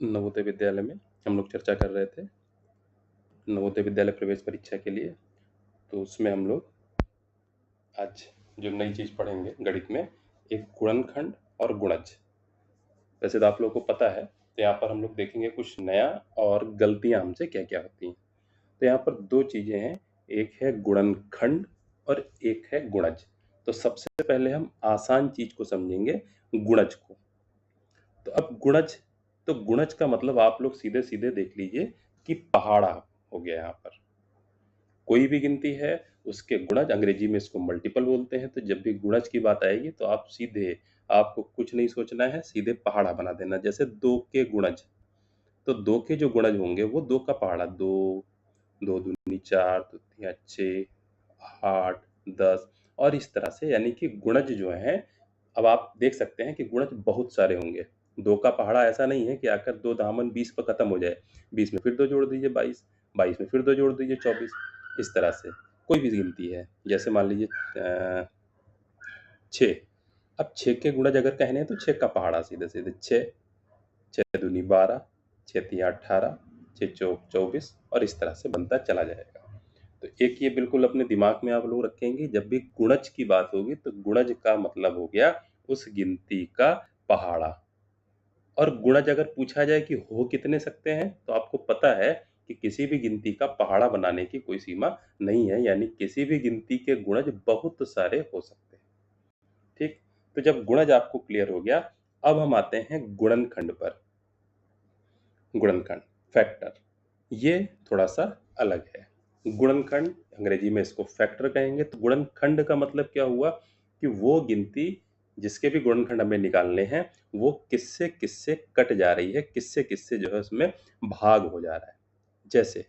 नवोदय विद्यालय में हम लोग चर्चा कर रहे थे नवोदय विद्यालय प्रवेश परीक्षा के लिए। तो उसमें हम लोग आज जो नई चीज़ पढ़ेंगे गणित में, एक गुणनखंड और गुणज। वैसे तो आप लोगों को पता है, तो यहाँ पर हम लोग देखेंगे कुछ नया और गलतियाँ हमसे क्या क्या होती हैं। तो यहाँ पर दो चीज़ें हैं, एक है गुणनखंड और एक है गुणज। तो सबसे पहले हम आसान चीज़ को समझेंगे, गुणज को। तो अब गुणज, तो गुणज का मतलब आप लोग सीधे सीधे देख लीजिए कि पहाड़ा हो गया। यहाँ पर कोई भी गिनती है, उसके गुणज, अंग्रेजी में इसको मल्टीपल बोलते हैं। तो जब भी गुणज की बात आएगी तो आप सीधे, आपको कुछ नहीं सोचना है, सीधे पहाड़ा बना देना। जैसे दो के गुणज, तो दो के जो गुणज होंगे वो दो का पहाड़ा, दो, दो दूनी चार, दो तिया छः, 8, 10 और इस तरह से। यानी कि गुणज जो है, अब आप देख सकते हैं कि गुणज बहुत सारे होंगे। दो का पहाड़ा ऐसा नहीं है कि आकर दो दामन 20 पर खत्म हो जाए, 20 में फिर दो जोड़ दीजिए 22, 22 में फिर दो जोड़ दीजिए 24। इस तरह से कोई भी गिनती है, जैसे मान लीजिए 6। अब 6 के गुणज अगर कहने हैं तो 6 का पहाड़ा सीधे सीधे 6, 6 दूनी 12, 6 तिया 18, 6 चौक 24 और इस तरह से बनता चला जाएगा। तो एक ये बिल्कुल अपने दिमाग में आप लोग रखेंगे, जब भी गुणज की बात होगी तो गुणज का मतलब हो गया उस गिनती का पहाड़ा। और गुणज अगर पूछा जाए कि हो कितने सकते हैं, तो आपको पता है कि किसी भी गिनती का पहाड़ा बनाने की कोई सीमा नहीं है, यानी किसी भी गिनती के गुणज बहुत सारे हो सकते हैं। ठीक, तो जब गुणज आपको क्लियर हो गया, अब हम आते हैं गुणनखंड पर। गुणनखंड, फैक्टर, ये थोड़ा सा अलग है। गुणनखंड, अंग्रेजी में इसको फैक्टर कहेंगे। तो गुणनखंड का मतलब क्या हुआ कि वो गिनती जिसके भी गुणनखंड हमें निकालने हैं, वो किससे किससे कट जा रही है, किससे किससे जो है उसमें भाग हो जा रहा है। जैसे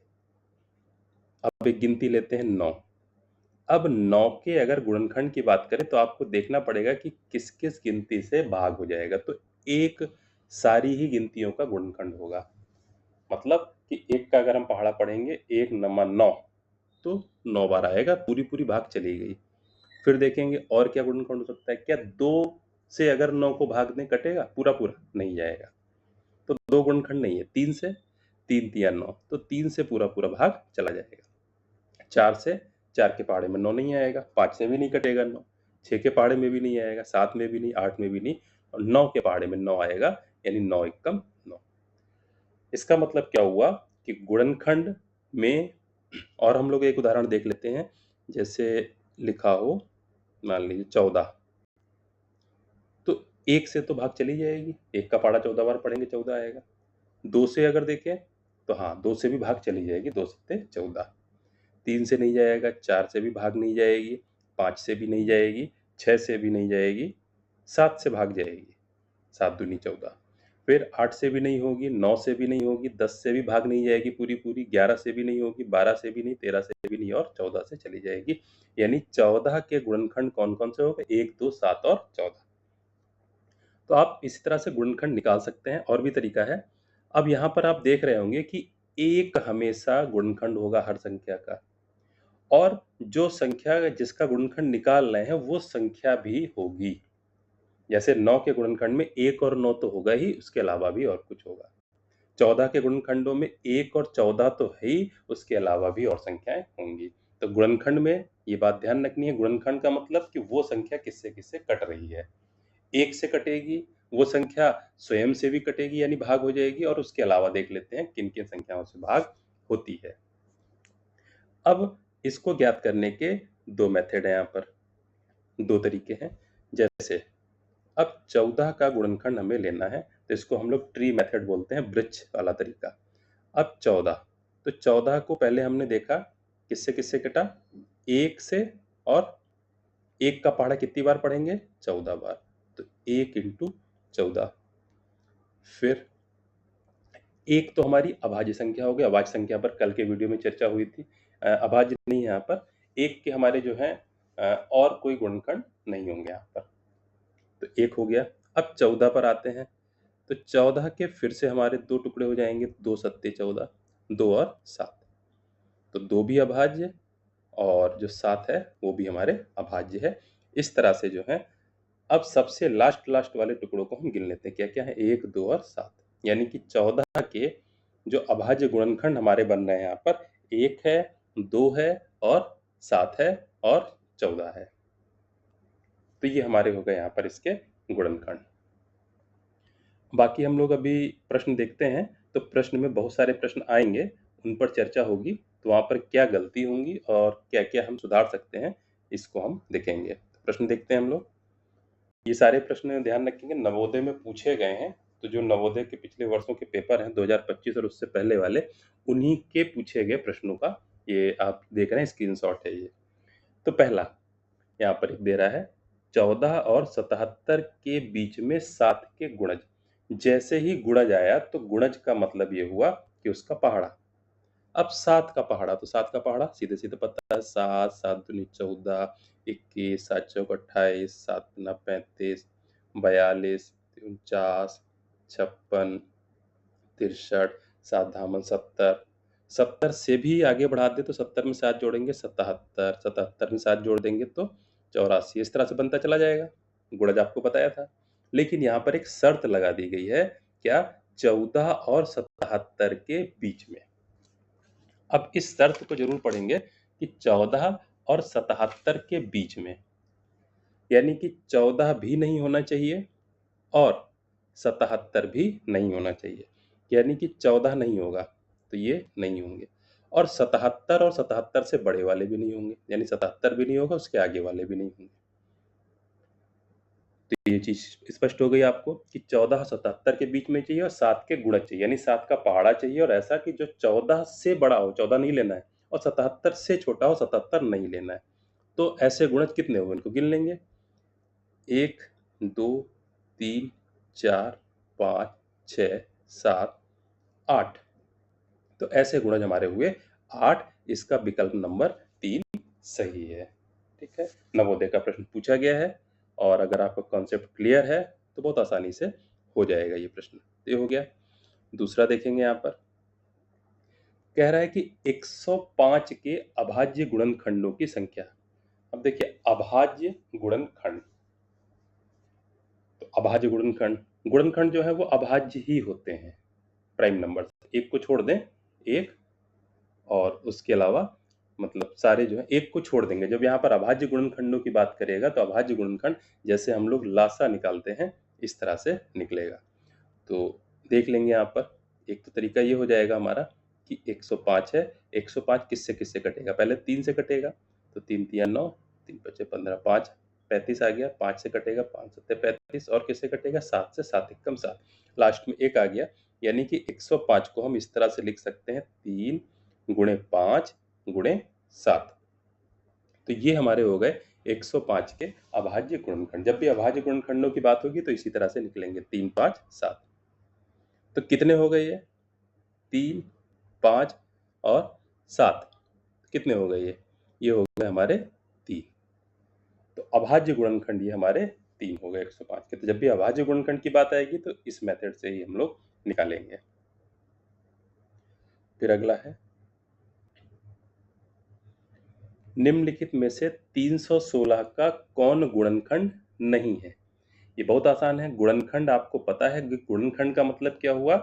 अब एक गिनती लेते हैं 9। अब 9 के अगर गुणनखंड की बात करें तो आपको देखना पड़ेगा कि किस किस गिनती से भाग हो जाएगा। तो एक सारी ही गिनतियों का गुणनखंड होगा। मतलब कि एक का अगर हम पहाड़ा पढ़ेंगे, 1 नमा 9, तो 9 बार आएगा, पूरी पूरी भाग चली गई। फिर देखेंगे और क्या गुणनखंड हो सकता है, क्या 2 से अगर 9 को भाग दें कटेगा पूरा पूरा? नहीं जाएगा। तो 2 गुणनखंड नहीं है। 3 से, 3 तिया 9, तो 3 से पूरा पूरा भाग चला जाएगा। 4 से, 4 के पहाड़े में 9 नहीं आएगा, 5 से भी नहीं कटेगा 9, 6 के पहाड़े में भी नहीं आएगा, 7 में भी नहीं, 8 में भी नहीं, और 9 के पहाड़े में 9 आएगा, यानी 9 एकम 9। इसका मतलब क्या हुआ कि गुणनखंड में, और हम लोग एक उदाहरण देख लेते हैं। जैसे लिखा हो, मान लीजिए 14, तो 1 से तो भाग चली जाएगी, 1 का पहाड़ा 14 बार पढ़ेंगे 14 आएगा। 2 से अगर देखें तो हाँ, 2 से भी भाग चली जाएगी, 2 सत्ते 14। 3 से नहीं जाएगा, 4 से भी भाग नहीं जाएगी, 5 से भी नहीं जाएगी, 6 से भी नहीं जाएगी, 7 से भाग जाएगी, 7 दूनी 14। फिर 8 से भी नहीं होगी, 9 से भी नहीं होगी, 10 से भी भाग नहीं जाएगी पूरी पूरी, 11 से भी नहीं होगी, 12 से भी नहीं, 13 से भी नहीं, और 14 से चली जाएगी। यानी 14 के गुणनखंड कौन कौन से हो गए? 1, 2, 7 और 14। तो आप इसी तरह से गुणनखंड निकाल सकते हैं। और भी तरीका है। अब यहाँ पर आप देख रहे होंगे कि 1 हमेशा गुणनखंड होगा हर संख्या का, और जो संख्या जिसका गुणनखंड निकाल रहे हैं वो संख्या भी होगी। जैसे 9 के गुणनखंड में 1 और 9 तो होगा ही, उसके अलावा भी और कुछ होगा। 14 के गुणनखंडों में 1 और 14 तो है ही, उसके अलावा भी और संख्याएं होंगी। तो गुणनखंड में ये बात ध्यान रखनी है, गुणनखंड का मतलब कि वो संख्या किससे किससे कट रही है। 1 से कटेगी वो संख्या, स्वयं से भी कटेगी यानी भाग हो जाएगी, और उसके अलावा देख लेते हैं किन किन संख्याओं से भाग होती है। अब इसको ज्ञात करने के दो मेथड हैं, यहाँ पर दो तरीके हैं। जैसे अब 14 का गुणनखंड हमें लेना है, तो इसको हम लोग ट्री मेथड बोलते हैं, वृक्ष वाला तरीका। अब 14, तो 14 को पहले हमने देखा किससे किससे कटा, 1 से, और 1 का पहाड़ा कितनी बार पढ़ेंगे? 14 बार। तो 1 इंटू 14। फिर 1 तो हमारी अभाज्य संख्या हो गई, अभाज्य संख्या पर कल के वीडियो में चर्चा हुई थी। अभाज्य नहीं है यहाँ पर। 1 के हमारे जो है और कोई गुणनखंड नहीं होंगे यहाँ पर। तो 1 हो गया। अब 14 पर आते हैं। तो 14 के फिर से हमारे दो टुकड़े हो जाएंगे, 2 सत्ते 14, 2 और 7। तो 2 भी अभाज्य, और जो 7 है वो भी हमारे अभाज्य है। इस तरह से जो है, अब सबसे लास्ट लास्ट वाले टुकड़ों को हम गिन लेते हैं, क्या क्या है, 1, 2 और 7। यानी कि 14 के जो अभाज्य गुणनखंड हमारे बन रहे हैं यहाँ पर 1 है, 2 है और 7 है और 14 है। तो ये हमारे हो गए यहाँ पर इसके गुणनखंड। बाकी हम लोग अभी प्रश्न देखते हैं, तो प्रश्न में बहुत सारे प्रश्न आएँगे, उन पर चर्चा होगी, तो वहाँ पर क्या गलती होंगी और क्या-क्या हम सुधार सकते हैं, इसको हम देखेंगे। तो प्रश्न देखते हैं हम लोग। ये सारे प्रश्न ध्यान रखेंगे नवोदय में पूछे गए हैं, तो जो नवोदय के पिछले वर्षों के पेपर हैं 2025 और उससे पहले वाले, उन्हीं के पूछे गए प्रश्नों का ये आप देख रहे हैं स्क्रीनशॉट है ये। तो पहला यहाँ पर एक दे रहा है 14 और 77 के बीच में 7 के गुणज। जैसे ही गुणज आया तो गुणज का मतलब ये हुआ कि उसका पहाड़ा। अब 7 का पहाड़ा, तो 7 का पहाड़ा सीधे-सीधे पता है 7, 7 दूनी 14, 21, 7 चौक 28, 7 दूना 35, 42, 49, 56, 63, 7 धामन 70। 70 से भी आगे बढ़ा दे तो 70 में 7 जोड़ेंगे 77, 77 में 7 जोड़ देंगे तो 84। इस तरह से बनता चला जाएगा। गुणज आपको बताया था। लेकिन यहाँ पर एक शर्त लगा दी गई है, क्या? 14 और 77 के बीच में। अब इस शर्त को जरूर पढ़ेंगे कि 14 और 77 के बीच में, यानी कि 14 भी नहीं होना चाहिए और 77 भी नहीं होना चाहिए। यानी कि 14 नहीं होगा तो ये नहीं होंगे और 77 और 77 से बड़े वाले भी नहीं होंगे, यानी 77 भी नहीं होगा, उसके आगे वाले भी नहीं होंगे। तो ये चीज स्पष्ट हो गई आपको कि 14 77 के बीच में चाहिए और 7 के गुणज चाहिए, यानी 7 का पहाड़ा चाहिए और ऐसा कि जो 14 से बड़ा हो, 14 नहीं लेना है, और 77 से छोटा हो, 77 नहीं लेना है। तो ऐसे गुणज कितने हो, इनको गिन लेंगे। 1, 2, 3, 4, 5, 6, 7, 8। तो ऐसे गुणज हमारे हुए 8। इसका विकल्प नंबर 3 सही है। ठीक है, नवोदय का प्रश्न पूछा गया है और अगर आपका कॉन्सेप्ट क्लियर है तो बहुत आसानी से हो जाएगा ये प्रश्न। तो ये हो गया। दूसरा देखेंगे यहाँ पर, कह रहा है कि 105 के अभाज्य गुणनखंडों की संख्या। अब देखिए अभाज्य गुणनखंड, तो अभाज्य गुणनखंड, गुणनखंड जो है वो अभाज्य ही होते हैं प्राइम नंबर से। एक को छोड़ दें, एक और उसके अलावा मतलब सारे जो है एक को छोड़ देंगे। जब यहाँ पर अभाज्य गुणनखंडों की बात करिएगा तो अभाज्य गुणनखंड जैसे हम लोग लासा निकालते हैं इस तरह से निकलेगा। तो देख लेंगे यहाँ पर, एक तो तरीका ये हो जाएगा हमारा कि 105 है, 105 किससे किससे कटेगा, पहले 3 से कटेगा, तो 3 तिया 9, 3 पचे 15, 5 35 आ गया, 5 से कटेगा, 5 सत्ते 35, और किससे कटेगा, 7 से, 7 एकम 7, लास्ट में 1 आ गया। यानी कि 105 को हम इस तरह से लिख सकते हैं 3 गुणे 5 गुणे 7। तो ये हमारे हो गए 105 के अभाज्य गुणनखंड। जब भी अभाज्य गुणनखंडों की बात होगी तो इसी तरह से निकलेंगे 3, 5, 7। तो कितने हो गए ये, 3, 5 और 7, कितने हो गए ये हो गए हमारे 3। तो अभाज्य गुणनखंड ये हमारे 3 हो गए 105 के। तो जब भी अभाज्य गुणनखंड की बात आएगी तो इस मेथड से ही हम लोग निकालेंगे। फिर अगला है, निम्नलिखित में से 316 का कौन गुणनखंड नहीं है। ये बहुत आसान है। गुणनखंड आपको पता है कि गुणनखंड का मतलब क्या हुआ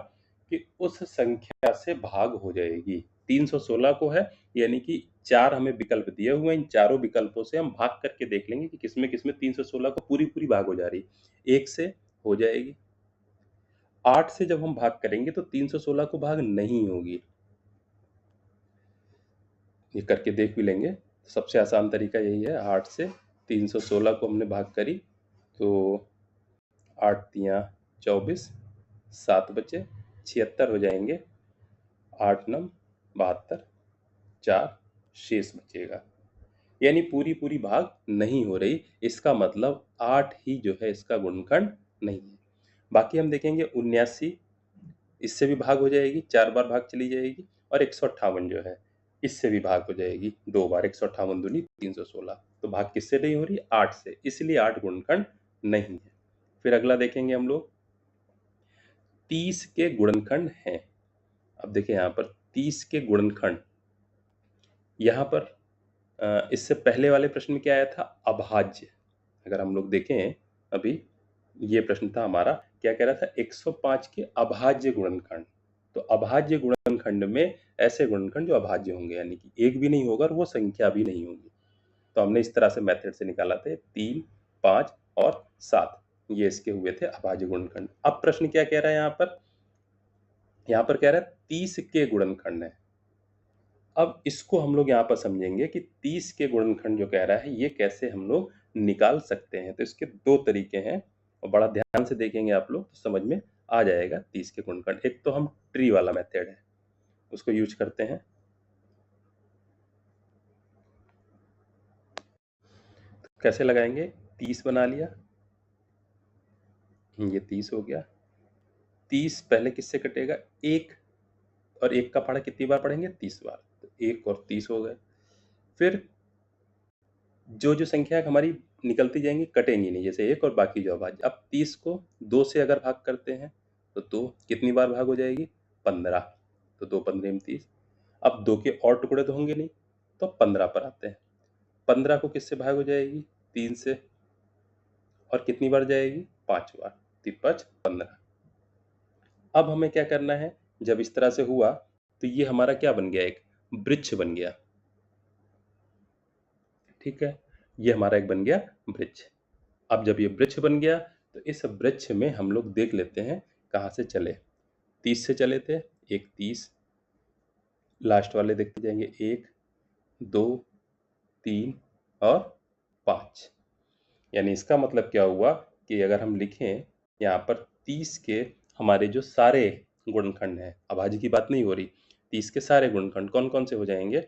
कि उस संख्या से भाग हो जाएगी। 316 को है, यानी कि 4 हमें विकल्प दिए हुए हैं, इन चारों विकल्पों से हम भाग करके देख लेंगे कि किसमें किसमें 316 को पूरी पूरी भाग हो जा रही। 1 से हो जाएगी, 8 से जब हम भाग करेंगे तो 316 को भाग नहीं होगी। ये करके देख भी लेंगे। सबसे आसान तरीका यही है, 8 से 316 को हमने भाग करी तो 8 तिया 24, 7 बचे 76 हो जाएंगे, 8 नम 72, 4 शेष बचेगा। यानी पूरी पूरी भाग नहीं हो रही, इसका मतलब 8 ही जो है इसका गुणनखंड नहीं है। बाकी हम देखेंगे 79, इससे भी भाग हो जाएगी, 4 बार भाग चली जाएगी, और 158 जो है इससे भी भाग हो जाएगी 2 बार, 158 दूनी 316। तो भाग किससे नहीं हो रही, 8 से, इसलिए 8 गुणनखंड नहीं है। फिर अगला देखेंगे हम लोग, 30 के गुणनखंड हैं। अब देखिए यहाँ पर 30 के गुणनखंड, यहाँ पर इससे पहले वाले प्रश्न में क्या आया था, अभाज्य। अगर हम लोग देखें अभी ये प्रश्न था हमारा। क्या कह रहा था? 105 के अभाज्य गुणनखंड। तो अभाज्य गुणनखंड में ऐसे गुणनखंड जो अभाज्य होंगे, यानी कि एक भी नहीं होगा और वो संख्या भी नहीं होगी। तो हमने इस तरह से मेथड से निकाला थे 3, 5 और 7, ये इसके हुए थे अभाज्य गुणनखंड। अब प्रश्न क्या कह रहा है यहाँ पर? यहाँ पर कह रहा है 30 के गुणनखंड है। अब इसको हम लोग यहाँ पर समझेंगे कि 30 के गुणनखंड जो कह रहा है ये कैसे हम लोग निकाल सकते हैं। तो इसके दो तरीके हैं और बड़ा ध्यान से देखेंगे आप लोग तो समझ में आ जाएगा 30 के गुणनखंड। एक तो हम ट्री वाला मेथड है उसको यूज करते हैं। तो कैसे लगाएंगे? 30 बना लिया, ये 30 हो गया। 30 पहले किससे कटेगा? 1, और 1 का पहाड़ा कितनी बार पढ़ेंगे? 30 बार। तो 1 और 30 हो गए। फिर जो जो संख्या हमारी निकलती जाएंगी कटेंगी नहीं, जैसे 1 और बाकी जो अभाज्य। अब 30 को 2 से अगर भाग करते हैं तो 2 कितनी बार भाग हो जाएगी? 15। तो 2 15 में 30। अब 2 के और टुकड़े तो होंगे नहीं, तो 15 पर आते हैं। 15 को किससे भाग हो जाएगी? 3 से। और कितनी बार जाएगी? 5 बार। 3 5 15। अब हमें क्या करना है? जब इस तरह से हुआ तो ये हमारा क्या बन गया? एक वृक्ष बन गया। ठीक है, ये हमारा एक बन गया वृक्ष। अब जब ये वृक्ष बन गया तो इस वृक्ष में हम लोग देख लेते हैं कहाँ से चले। 30 से चले थे, एक 30, लास्ट वाले देखते जाएंगे 1 2 3 और 5। यानी इसका मतलब क्या हुआ कि अगर हम लिखें यहाँ पर 30 के हमारे जो सारे गुणनखंड हैं, अभाज्य की बात नहीं हो रही, 30 के सारे गुणनखंड कौन कौन से हो जाएंगे?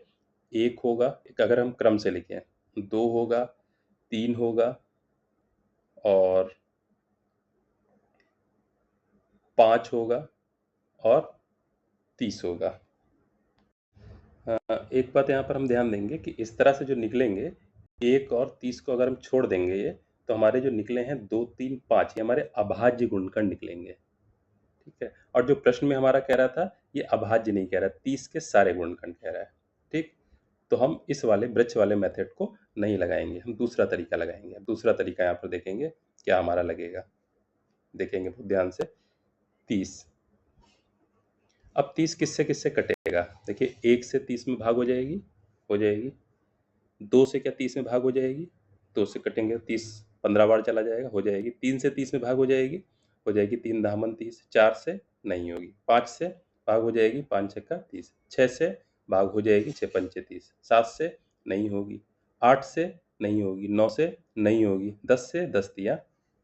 1 होगा, एक अगर हम क्रम से लिखें, 2 होगा, 3 होगा और 5 होगा और 30 होगा। एक बात यहाँ पर हम ध्यान देंगे कि इस तरह से जो निकलेंगे 1 और 30 को अगर हम छोड़ देंगे ये, तो हमारे जो निकले हैं 2 3 5 ये हमारे अभाज्य गुणनखंड निकलेंगे। ठीक है, और जो प्रश्न में हमारा कह रहा था ये अभाज्य नहीं कह रहा, 30 के सारे गुणनखंड कह रहा है। ठीक, तो हम इस वाले वृक्ष वाले मेथड को नहीं लगाएंगे, हम दूसरा तरीका लगाएंगे। दूसरा तरीका यहाँ पर देखेंगे क्या हमारा लगेगा, देखेंगे बहुत ध्यान से। 30, अब 30 किससे किससे कटेगा? देखिए 1 से 30 में भाग हो जाएगी, हो जाएगी। 2 से क्या 30 में भाग हो जाएगी? 2 से कटेंगे 30 15 बार चला जाएगा, हो जाएगी। 3 से 30 में भाग हो जाएगी, हो जाएगी। 3 दामन 30। 4 से नहीं होगी। 5 से भाग हो जाएगी, 5 छक्का 30। 6 से भाग हो जाएगी, 6 पंचे 30। 7 से नहीं होगी। 8 से नहीं होगी। 9 से नहीं होगी। 10 से 10 तिया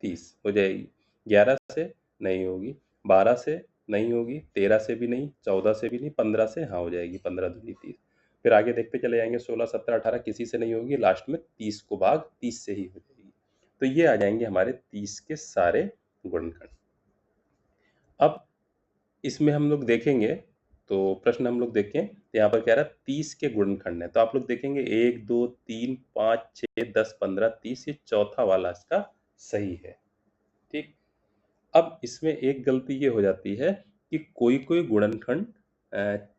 30 हो जाएगी। 11 से नहीं होगी। 12 से नहीं होगी। 13 से भी नहीं, 14 से भी नहीं, 15 से हाँ हो जाएगी। 15 दूनी 30। फिर आगे देखते चले जाएंगे, 16 17 18 किसी से नहीं होगी, लास्ट में 30 को भाग 30 से ही हो जाएगी। तो ये आ जाएंगे हमारे 30 के सारे गुणनखंड। अब इसमें हम लोग देखेंगे, तो प्रश्न हम लोग देखें तो यहाँ पर कह रहा है 30 के गुणनखंड है। तो आप लोग देखेंगे 1 2 3 5 6 10 15 30, ये चौथा वाला इसका सही है। ठीक, अब इसमें एक गलती ये हो जाती है कि कोई कोई गुणनखंड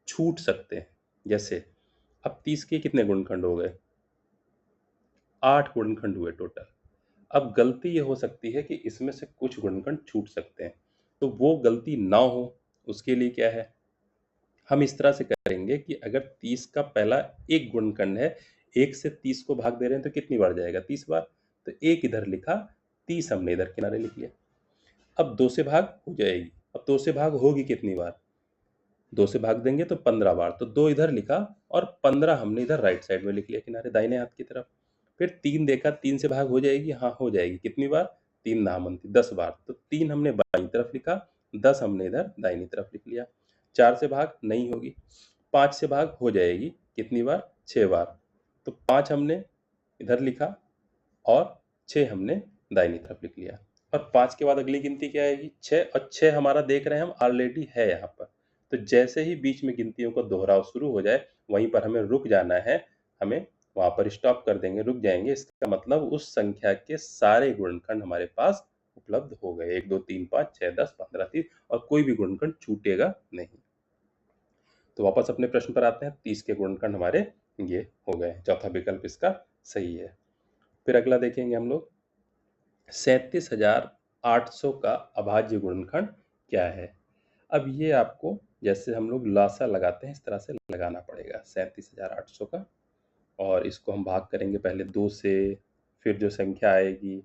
छूट सकते हैं। जैसे अब 30 के कितने गुणनखंड हो गए? 8 गुणनखंड हुए टोटल। अब गलती ये हो सकती है कि इसमें से कुछ गुणनखंड छूट सकते हैं, तो वो गलती ना हो उसके लिए क्या है, हम इस तरह से करेंगे कि अगर 30 का पहला एक गुणनखंड है, 1 से 30 को भाग दे रहे हैं तो कितनी बार जाएगा? 30 बार। तो 1 इधर लिखा, 30 हमने इधर किनारे लिख लिया। अब 2 से भाग हो जाएगी, अब 2 से भाग होगी कितनी बार? 2 से भाग देंगे तो 15 बार। तो 2 इधर लिखा और 15 हमने इधर राइट साइड में लिख लिया किनारे दाहिने हाथ की तरफ। फिर 3 देखा, 3 से भाग हो जाएगी, हाँ हो जाएगी। कितनी बार? 3 नामंती 10 बार। तो 3 हमने बाईं तरफ लिखा, 10 हमने इधर दाहिनी तरफ लिख लिया। 4 से भाग नहीं होगी। 5 से भाग हो जाएगी, कितनी बार? 6 बार। तो 5 हमने इधर लिखा और 6 हमने दाहिनी तरफ लिख लिया। और 5 के बाद अगली गिनती क्या आएगी? 6, और 6 हमारा देख रहे हैं हम ऑलरेडी है यहाँ पर। तो जैसे ही बीच में गिनतियों का दोहराव शुरू हो जाए, वहीं पर हमें रुक जाना है, हमें वहाँ पर स्टॉप कर देंगे, रुक जाएंगे। इसका मतलब उस संख्या के सारे गुणनखंड हमारे पास उपलब्ध हो गए। 1 2 3 5 6 10 15 30, और कोई भी गुणनखंड छूटेगा नहीं। तो वापस अपने प्रश्न पर आते हैं। 30 के गुणनखंड हमारे ये हो गए, चौथा विकल्प इसका सही है। फिर अगला देखेंगे हम लोग, 800 का अभाज्य गुणनखंड क्या है। अब ये आपको जैसे हम लोग लासा लगाते हैं इस तरह से लगाना पड़ेगा 37,800 का, और इसको हम भाग करेंगे पहले 2 से, फिर जो संख्या आएगी,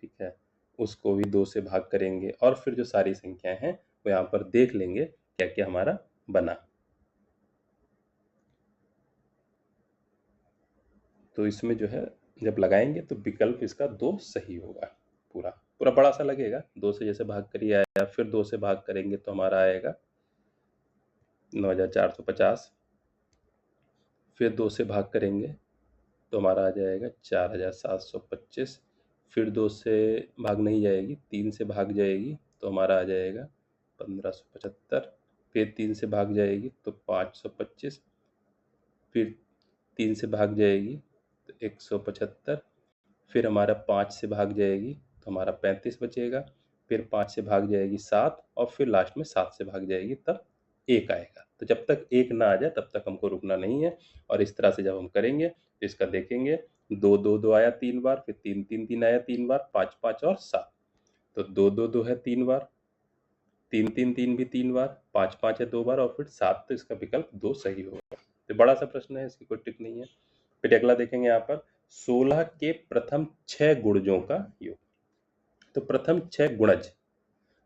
ठीक है, उसको भी 2 से भाग करेंगे, और फिर जो सारी संख्याएं हैं वो यहाँ पर देख लेंगे क्या क्या हमारा बना। तो इसमें जो है जब लगाएंगे तो विकल्प इसका 2 सही होगा। पूरा पूरा बड़ा सा लगेगा, 2 से जैसे भाग करिए आया, फिर 2 से भाग करेंगे तो हमारा आएगा 9,450, फिर 2 से भाग करेंगे तो हमारा आ जाएगा 4,725, फिर 2 से भाग नहीं जाएगी, 3 से भाग जाएगी तो हमारा आ जाएगा 1,575, फिर 3 से भाग जाएगी तो 525, फिर 3 से भाग जाएगी तो 175, फिर हमारा 5 से भाग जाएगी तो हमारा 35 बचेगा, फिर 5 से भाग जाएगी 7, और फिर लास्ट में 7 से भाग जाएगी तब 1 आएगा। तो जब तक 1 ना आ जाए तब तक हमको रुकना नहीं है, और इस तरह से जब हम करेंगे तो इसका देखेंगे 2 2 2 आया 3 बार, फिर 3 3 3 आया 3 बार, 5 5 और 7, तो 2 2 2 है 3 बार, 3 3 3 भी 3 बार, 5 5 है 2 बार, और फिर 7, तो इसका विकल्प 2 सही होगा। तो बड़ा सा प्रश्न है, इसकी कोई ट्रिक नहीं है। फिर अगला देखेंगे यहाँ पर 16 के प्रथम 6 गुणजों का योग। तो प्रथम 6 गुणज,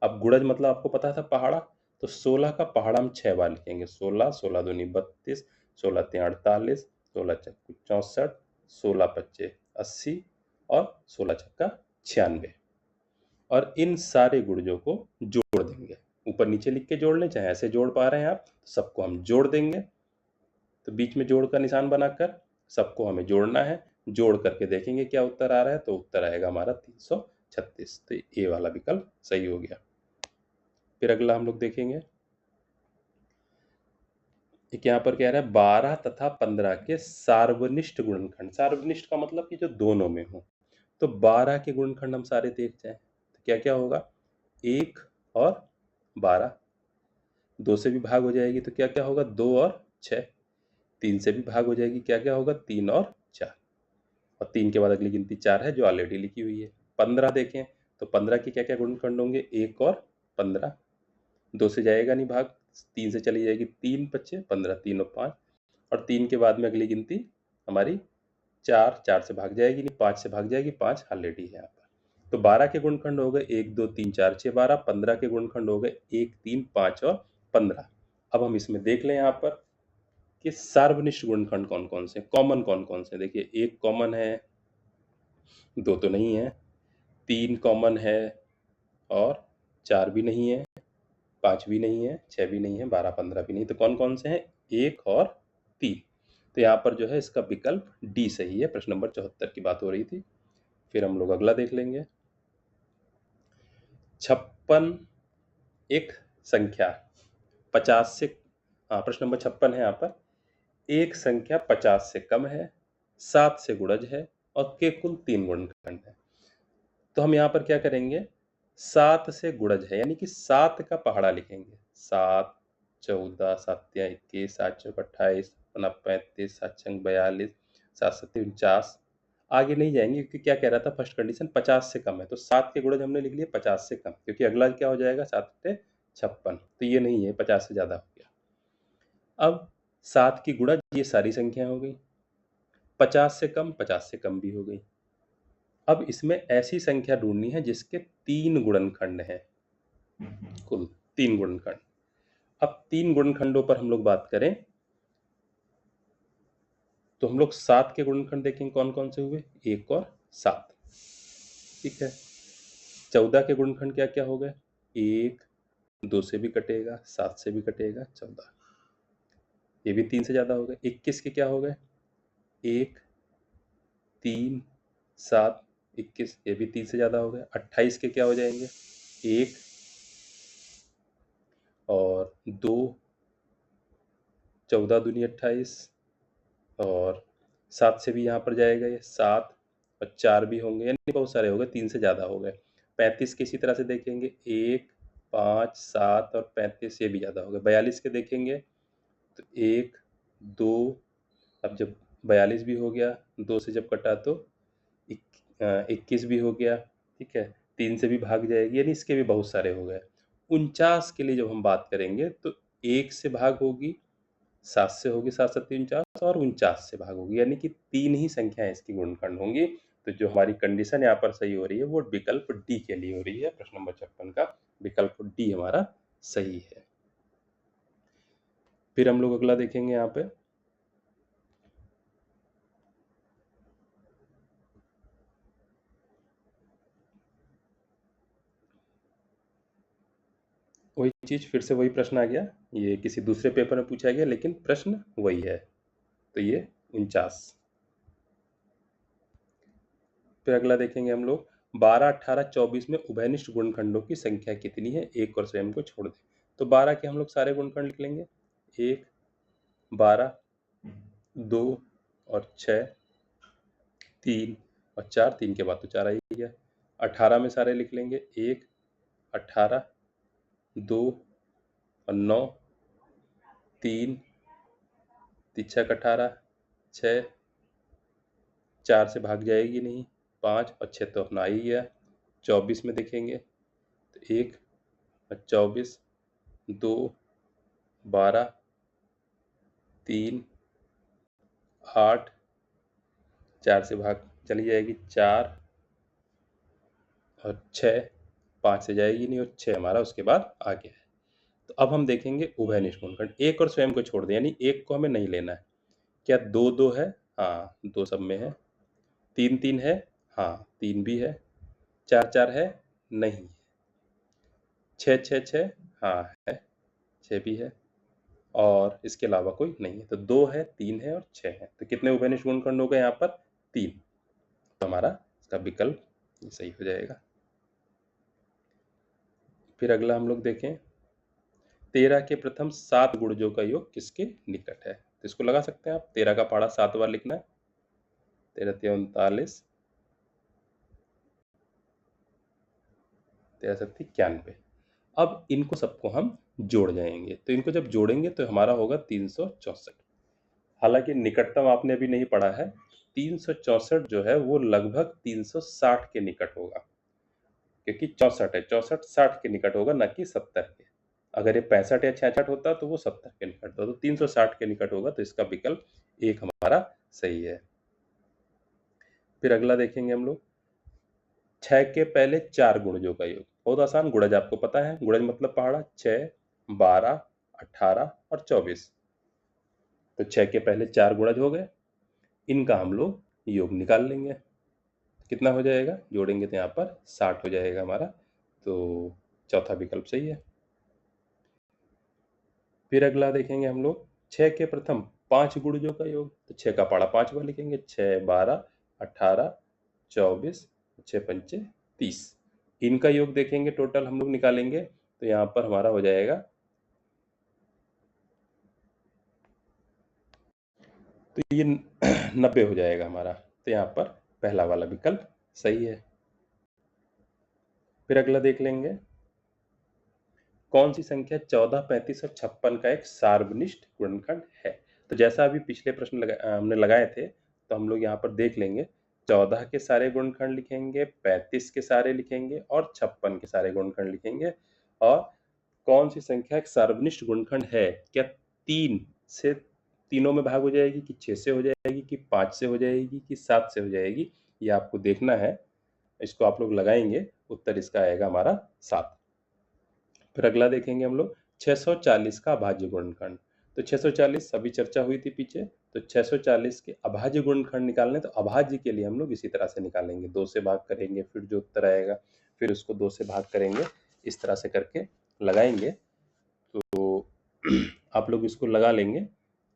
अब गुणज मतलब आपको पता था पहाड़ा, तो 16 का पहाड़ा हम 6 बार लिखेंगे, 16 16 दूनी 32, 16 तिया 48, 16 चक्कू 64, 16 पच्चे 80, और 16 छक्का 96, और इन सारे गुणजों को जोड़ देंगे। ऊपर नीचे लिख के जोड़ लें, चाहे ऐसे जोड़ पा रहे हैं आप, तो सबको हम जोड़ देंगे। तो बीच में जोड़ का निशान बनाकर सबको हमें जोड़ना है, जोड़ करके देखेंगे क्या उत्तर आ रहा है, तो उत्तर आएगा हमारा 336। तो ये वाला विकल्प सही हो गया। फिर अगला हम लोग देखेंगे, एक यहाँ पर कह रहा है 12 तथा 15 के सार्वनिष्ठ गुणनखंड। सार्वनिष्ठ का मतलब कि जो दोनों में हो। तो 12 के गुणनखंड हम सारे देख जाए तो क्या क्या होगा, 1 और 12, 2 से भी भाग हो जाएगी तो क्या क्या होगा, 2 और 6, 3 से भी भाग हो जाएगी, क्या क्या होगा, 3 और 4, और 3 के बाद अगली गिनती 4 है जो ऑलरेडी लिखी हुई है। 15 देखें तो 15 के क्या क्या गुणनखंड होंगे, 1 और 15, 2 से जाएगा नहीं भाग, 3 से चली जाएगी, 3 बच्चे 15, 3 और 5, और 3 के बाद में अगली गिनती हमारी 4, 4 से भाग जाएगी नहीं, 5 से भाग जाएगी, 5 ऑलरेडी है यहाँ पर। तो 12 के गुणनखंड हो गए 1 2 3 4 6 12, 15 के गुणनखंड हो गए 1 3 5 और 15। अब हम इसमें देख लें यहाँ पर कि सार्वनिष्ठ गुणनखंड कौन कौन से, कॉमन कौन कौन से। देखिए 1 कॉमन है, 2 तो नहीं है, 3 कॉमन है, और 4 भी नहीं है, 5 भी नहीं है, 6 भी नहीं है, 12 15 भी नहीं। तो कौन कौन से हैं, 1 और 3। तो यहाँ पर जो है इसका विकल्प डी सही है। प्रश्न नंबर 74 की बात हो रही थी। फिर हम लोग अगला देख लेंगे, 56 एक संख्या 50 से, हाँ प्रश्न नंबर 56 है यहाँ पर, एक संख्या 50 से कम है, 7 से गुणज है, और के कुल 3 गुणनखंड है। तो हम यहाँ पर क्या करेंगे, 7 से गुणज है यानी कि 7 का पहाड़ा लिखेंगे, 7 14 7 या 21, 7 चौक 28, 35, 7 छंग 42, 7 सत्ती 49, आगे नहीं जाएंगे क्योंकि क्या कह रहा था फर्स्ट कंडीशन 50 से कम है, तो 7 के गुणज हमने लिख लिए 50 से कम, क्योंकि अगला क्या हो जाएगा 7 से 56, तो ये नहीं है, 50 से ज्यादा हो गया। अब 7 की गुणज ये सारी संख्या हो गई, 50 से कम 50 से कम भी हो गई। अब इसमें ऐसी संख्या ढूंढनी है जिसके 3 गुणनखंड हैं, कुल 3 गुणनखंड। अब 3 गुणनखंडों पर हम लोग बात करें तो हम लोग 7 के गुणनखंड देखेंगे कौन कौन से हुए, 1 और 7, ठीक है। 14 के गुणनखंड क्या क्या हो गए, 1, 2 से भी कटेगा, 7 से भी कटेगा, 14, ये भी 3 से ज्यादा हो गए। 21 के क्या हो गए, 1 3 7, 21, ये भी 3 से ज्यादा हो गए। 28 के क्या हो जाएंगे, 1 और 2, 14 दूनी 28, और 7 से भी यहाँ पर जाएगा ये 7, और 4 भी होंगे, यानी बहुत सारे हो गए, 3 से ज़्यादा हो गए। 35 के इसी तरह से देखेंगे, 1 5 7 और 35, ये भी ज़्यादा हो गए। 42 के देखेंगे तो 1 2, अब जब 42 भी हो गया, 2 से जब कटा तो 21 भी हो गया, ठीक है। 3 से भी भाग जाएगी, यानी इसके भी बहुत सारे हो गए। 49 के लिए जब हम बात करेंगे तो 1 से भाग होगी, 7 से होगी, 7 7 49 और 49 से भाग होगी, यानी कि 3 ही संख्याएँ इसकी गुणनखंड होंगी। तो जो हमारी कंडीशन यहाँ पर सही हो रही है वो विकल्प डी के लिए हो रही है। प्रश्न नंबर 56 का विकल्प डी हमारा सही है। फिर हम लोग अगला देखेंगे यहाँ पे। वही चीज़ फिर से वही प्रश्न आ गया, ये किसी दूसरे पेपर में पूछा गया लेकिन प्रश्न वही है। तो ये 49। फिर अगला देखेंगे हम लोग, 12, 18, 24 में उभयनिष्ठ गुणनखंडों की संख्या कितनी है, 1 और स्वयं को छोड़ दें। तो 12 के हम लोग सारे गुणनखंड लिख लेंगे, 1, 12, 2 और 6, 3 और 4, 3 के बाद तो 4 आ ही गया। 18 में सारे लिख लेंगे, 1, 18, 2 और 9, 3, 3 18, 6, 4 से भाग जाएगी नहीं, 5 और 6 तो अपना आ ही गया। 24 में देखेंगे तो 1 और 24, 2, 12, 3, 8, 4 से भाग चली जाएगी 4 और 6, 5 से जाएगी नहीं और 6 हमारा उसके बाद आ गया है। तो अब हम देखेंगे उभयनिष्ठ गुणनखंड। 1 और स्वयं को छोड़ दें, यानी 1 को हमें नहीं लेना है। क्या 2 2 है? हाँ, 2 सब में है। 3 3 है? हाँ, 3 भी है। 4 4 है? नहीं। 6 6 6? हाँ है, 6 भी है। और इसके अलावा कोई नहीं है। तो 2 है, 3 है और 6 है। तो कितने उभयनिष्ठ गुणनखंड हो गए यहाँ पर? 3। तो हमारा इसका विकल्प सही हो जाएगा। फिर अगला हम लोग देखें, 13 के प्रथम 7 गुणजों का योग किसके निकट है? तो इसको लगा सकते हैं आप। 13 का पहाड़ा 7 बार लिखना है। 13 3 39, 13 7 91। अब इनको सबको हम जोड़ जाएंगे। तो इनको जब जोड़ेंगे तो हमारा होगा 364। हालांकि निकटतम आपने अभी नहीं पढ़ा है। 364 जो है वो लगभग 360 के निकट होगा, क्योंकि 64 है। 64 60 के निकट होगा, न कि 70 के। अगर ये 65 या 66 होता तो वो 70 के निकट होता। तो 360 के निकट होगा। तो इसका विकल्प एक हमारा सही है। फिर अगला देखेंगे हम लोग, 6 के पहले 4 गुणजों का योग। बहुत आसान। गुणज आपको पता है, गुणज मतलब पहाड़ा। 6, 12, 18 और 24। तो 6 के पहले 4 गुणज हो गए, इनका हम लोग योग निकाल लेंगे। कितना हो जाएगा? जोड़ेंगे तो यहाँ पर 60 हो जाएगा हमारा। तो चौथा विकल्प सही है। फिर अगला देखेंगे हम लोग, 6 के प्रथम 5 गुणजों का योग। तो 6 का पहाड़ा 5 बार लिखेंगे। 6 12, 18, 24, 6 पंचे 30। इनका योग देखेंगे, टोटल हम लोग निकालेंगे तो यहाँ पर हमारा हो जाएगा, तो ये 90 हो जाएगा हमारा। तो यहाँ पर पहला वाला विकल्प सही है। फिर अगला देख लेंगे, कौन सी संख्या 14, 35 और 56 का एक सार्वनिष्ठ गुणनखंड है? तो जैसा अभी पिछले प्रश्न हमने लगाए थे, तो हम लोग यहाँ पर देख लेंगे। 14 के सारे गुणनखंड लिखेंगे, 35 के सारे लिखेंगे और 56 के सारे गुणनखंड लिखेंगे। और कौन सी संख्या एक सार्वनिष्ठ गुणनखंड है? क्या 3 से तीनों में भाग हो जाएगी, कि 6 से हो जाएगी, कि 5 से हो जाएगी, कि 7 से हो जाएगी? ये आपको देखना है। इसको आप लोग लगाएंगे, उत्तर इसका आएगा हमारा 7। फिर अगला देखेंगे हम लोग, 640 का अभाज्य गुणनखंड। तो 640 अभी चर्चा हुई थी पीछे। तो 640 के अभाज्य गुणनखंड निकालने, तो अभाज्य के लिए हम लोग इसी तरह से निकालेंगे। 2 से भाग करेंगे, फिर जो उत्तर आएगा फिर उसको 2 से भाग करेंगे, इस तरह से करके लगाएंगे। तो आप लोग इसको लगा लेंगे।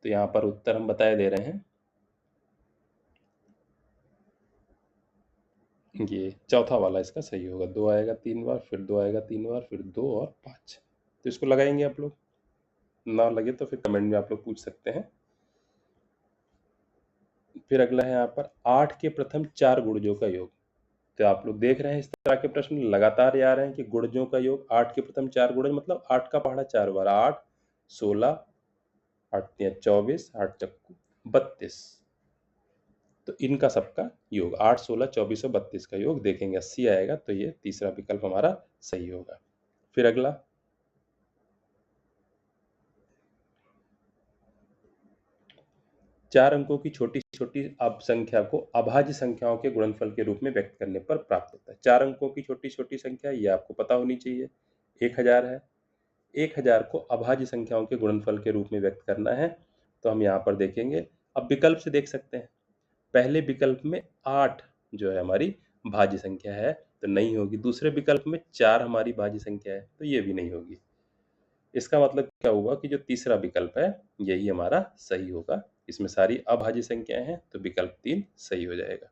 तो यहाँ पर उत्तर हम बताए दे रहे हैं, ये चौथा वाला इसका सही होगा। 2 आएगा 3 बार, फिर 2 आएगा 3 बार, फिर 2 और 5। तो इसको लगाएंगे। आप लोग ना लगे तो फिर कमेंट में आप लोग पूछ सकते हैं। फिर अगला है यहाँ पर, 8 के प्रथम 4 गुणजों का योग। तो आप लोग देख रहे हैं इस तरह के प्रश्न लगातार आ रहे हैं कि गुणजों का योग। 8 के प्रथम 4 गुणज मतलब 8 का पहाड़ा 4 बार। 8 16, 8 3 24, 8 चक्कू 32। तो इनका सबका योग 8, 16, 24 और 32 का योग देखेंगे 80 आएगा, तो ये तीसरा विकल्प हमारा सही होगा। फिर अगला, 4 अंकों की छोटी-छोटी अब संख्या को अभाज्य संख्याओं के गुणनफल के रूप में व्यक्त करने पर प्राप्त होता है। 4 अंकों की छोटी-छोटी संख्या ये आपको पता होनी चाहिए, 1000 है। 1000 को अभाज्य संख्याओं के गुणनफल के रूप में व्यक्त करना है, तो हम यहाँ पर देखेंगे। अब विकल्प से देख सकते हैं, पहले विकल्प में 8 जो है हमारी भाज्य संख्या है, तो नहीं होगी। दूसरे विकल्प में 4 हमारी भाज्य संख्या है, तो ये भी नहीं होगी। इसका मतलब क्या हुआ कि जो तीसरा विकल्प है, यही हमारा सही होगा। इसमें सारी अभाज्य संख्याएं हैं, तो विकल्प 3 सही हो जाएगा।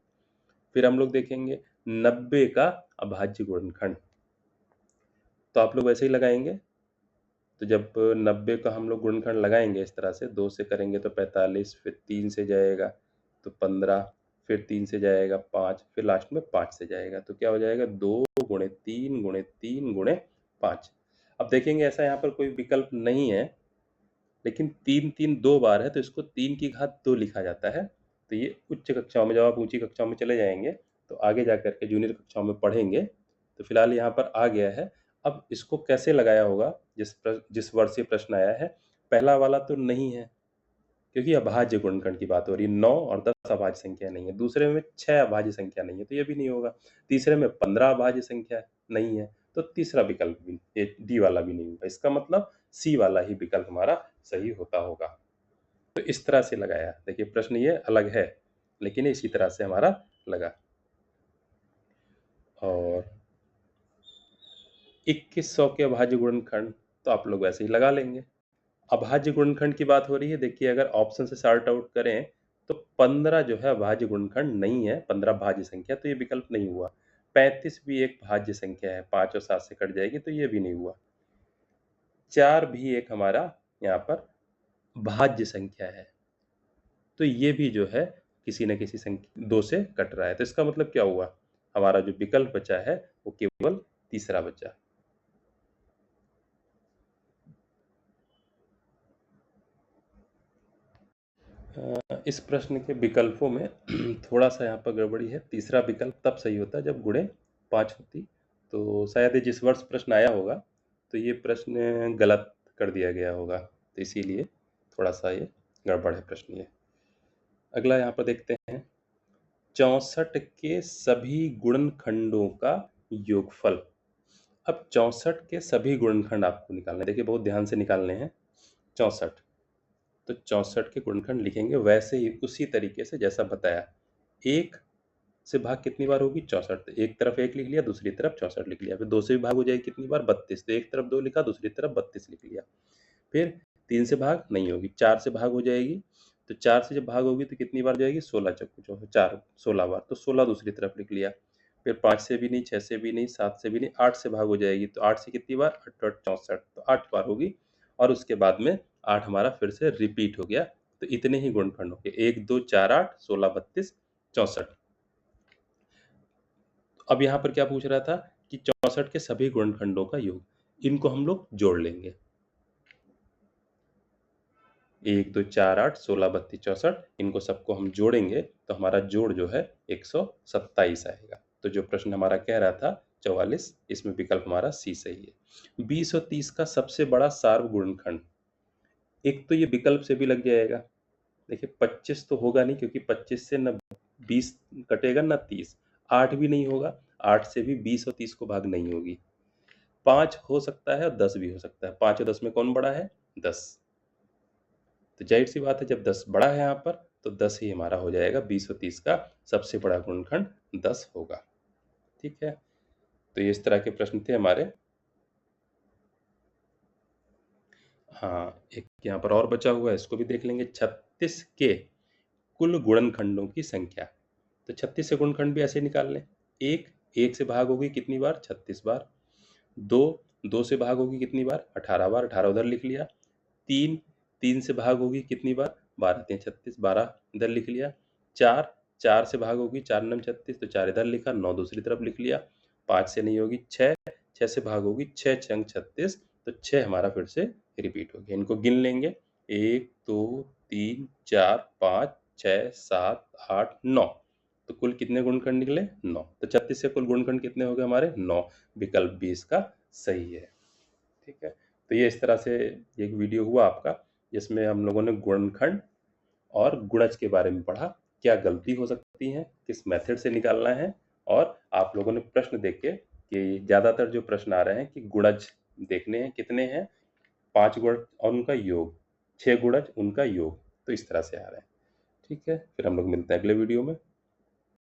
फिर हम लोग देखेंगे 90 का अभाज्य गुणनखंड। तो आप लोग वैसे ही लगाएंगे। तो जब 90 का हम लोग गुणनखंड लगाएंगे इस तरह से, 2 से करेंगे तो 45, फिर 3 से जाएगा तो 15, फिर 3 से जाएगा 5, फिर लास्ट में 5 से जाएगा, तो क्या हो जाएगा 2 गुणे 3 गुणे 3 गुणे 5। अब देखेंगे ऐसा यहाँ पर कोई विकल्प नहीं है, लेकिन 3 3 2 बार है, तो इसको 3 की घात 2 लिखा जाता है। तो ये उच्च कक्षाओं में, जब आप ऊंची कक्षाओं में चले जाएंगे तो आगे जा करके जूनियर कक्षाओं में पढ़ेंगे, तो फिलहाल यहाँ पर आ गया है। अब इसको कैसे लगाया होगा, जिस वर्ड से प्रश्न आया है, पहला वाला तो नहीं है, क्योंकि अभाज्य गुणनखंड की बात हो रही है। 9 और 10 अभाज्य संख्या नहीं है। दूसरे में 6 अभाज्य संख्या नहीं है, तो ये भी नहीं होगा। तीसरे में 15 अभाज्य संख्या नहीं है, तो तीसरा विकल्प भी, ये डी वाला भी नहीं होगा। इसका मतलब सी वाला ही विकल्प हमारा सही होता होगा। तो इस तरह से लगाया। देखिए प्रश्न ये अलग है, लेकिन इसी तरह से हमारा लगा। और 2100 के अभाज्य गुणनखंड, तो आप लोग वैसे ही लगा लेंगे। अभाज्य गुणनखंड की बात हो रही है। देखिए अगर ऑप्शन से सॉर्ट आउट करें तो 15 जो है अभाज्य गुणनखंड नहीं है, 15 भाज्य संख्या, तो ये विकल्प नहीं हुआ। 35 भी एक भाज्य संख्या है, 5 और 7 से कट जाएगी, तो ये भी नहीं हुआ। 4 भी एक हमारा यहाँ पर भाज्य संख्या है, तो ये भी जो है किसी न किसी संख्या 2 से कट रहा है। तो इसका मतलब क्या हुआ, हमारा जो विकल्प बचा है वो केवल तीसरा बचा। इस प्रश्न के विकल्पों में थोड़ा सा यहाँ पर गड़बड़ी है। तीसरा विकल्प तब सही होता है जब गुणे 5 होती। तो शायद ये जिस वर्ष प्रश्न आया होगा, तो ये प्रश्न गलत कर दिया गया होगा, तो इसीलिए थोड़ा सा ये गड़बड़ है प्रश्न ये। अगला यहाँ पर देखते हैं, 64 के सभी गुणनखंडों का योगफल। अब 64 के सभी गुणनखंड आपको निकालने हैं। देखिए बहुत ध्यान से निकालने हैं। 64, तो 64 के गुणनखंड लिखेंगे वैसे ही, उसी तरीके से जैसा बताया। 1 से भाग कितनी बार होगी, 64। तो एक तरफ 1 लिख लिया, दूसरी तरफ 64 लिख लिया। फिर 2 से भी भाग हो जाएगी कितनी बार, 32। तो एक तरफ 2 लिखा, दूसरी तरफ 32 लिख लिया। फिर 3 से भाग नहीं होगी, 4 से भाग हो जाएगी। तो 4 से जब भाग होगी तो कितनी बार जाएगी, 16 चौको 4, 16 बार, तो 16 दूसरी तरफ लिख लिया। फिर 5 से भी नहीं, 6 से भी नहीं, 7 से भी नहीं, 8 से भाग हो जाएगी। तो 8 से कितनी बार, 8 8 64, तो 8 बार होगी। और उसके बाद में 8 हमारा फिर से रिपीट हो गया। तो इतने ही गुणनखंड हो गए, 1 2 4 8 16 32 64। अब यहाँ पर क्या पूछ रहा था कि 64 के सभी गुणनखंडों का योग, इनको हम लोग जोड़ लेंगे। 1 2 4 8 16 32 64, इनको सबको हम जोड़ेंगे तो हमारा जोड़ जो है 127 आएगा। तो जो प्रश्न हमारा कह रहा था 44, इसमें विकल्प हमारा सी सही है। 20 और 30 का सबसे बड़ा सार्वगुणनखंड, एक तो ये विकल्प से भी लग जाएगा। देखिए 25 तो होगा नहीं, क्योंकि 25 से न 20 कटेगा न 30। 8 भी नहीं होगा, 8 से भी 20 और 30 को भाग नहीं होगी। 5 हो सकता है और 10 भी हो सकता है। 5 और 10 में कौन बड़ा है, 10। तो जाहिर सी बात है जब 10 बड़ा है यहाँ पर, तो 10 ही हमारा हो जाएगा। 20 और 30 का सबसे बड़ा गुणनखंड 10 होगा। ठीक है, तो ये इस तरह के प्रश्न थे हमारे। हाँ, एक यहाँ पर और बचा हुआ है, इसको भी देख लेंगे। 36 के कुल गुणनखंडों की संख्या। तो 36 से गुणनखंड भी ऐसे निकाल लें। 1 से भाग होगी कितनी बार, 36 बार। 2 से भाग होगी कितनी बार, 18 बार, 18 उधर लिख लिया। 3 से भाग होगी कितनी बार, 12 3 36, 12 इधर लिख लिया। 4 से भाग होगी, 4 9 36, तो 4 इधर लिखा, 9 दूसरी तरफ लिख लिया। 5 से नहीं होगी, 6 से भाग होगी, 6 छंग 36, तो 6 हमारा फिर से रिपीट हो गया। इनको गिन लेंगे, 1 2 3 4 5 6, 7, 8, 9। तो कुल कितने गुणनखंड निकले? 9। तो 36 से कुल गुणनखंड कितने हो गए हमारे? 9। विकल्प बी इसका सही है। ठीक है, तो ये इस तरह से एक वीडियो हुआ आपका, जिसमें हम लोगों ने गुणनखंड और गुणज के बारे में पढ़ा, क्या गलती हो सकती है, किस मेथड से निकालना है, और आप लोगों ने प्रश्न देखे कि ज़्यादातर जो प्रश्न आ रहे हैं कि गुणज देखने हैं, कितने हैं? 5 गुणज और उनका योग, 6 गुणज उनका योग, तो इस तरह से आ रहे हैं। ठीक है, फिर हम लोग मिलते हैं अगले वीडियो में।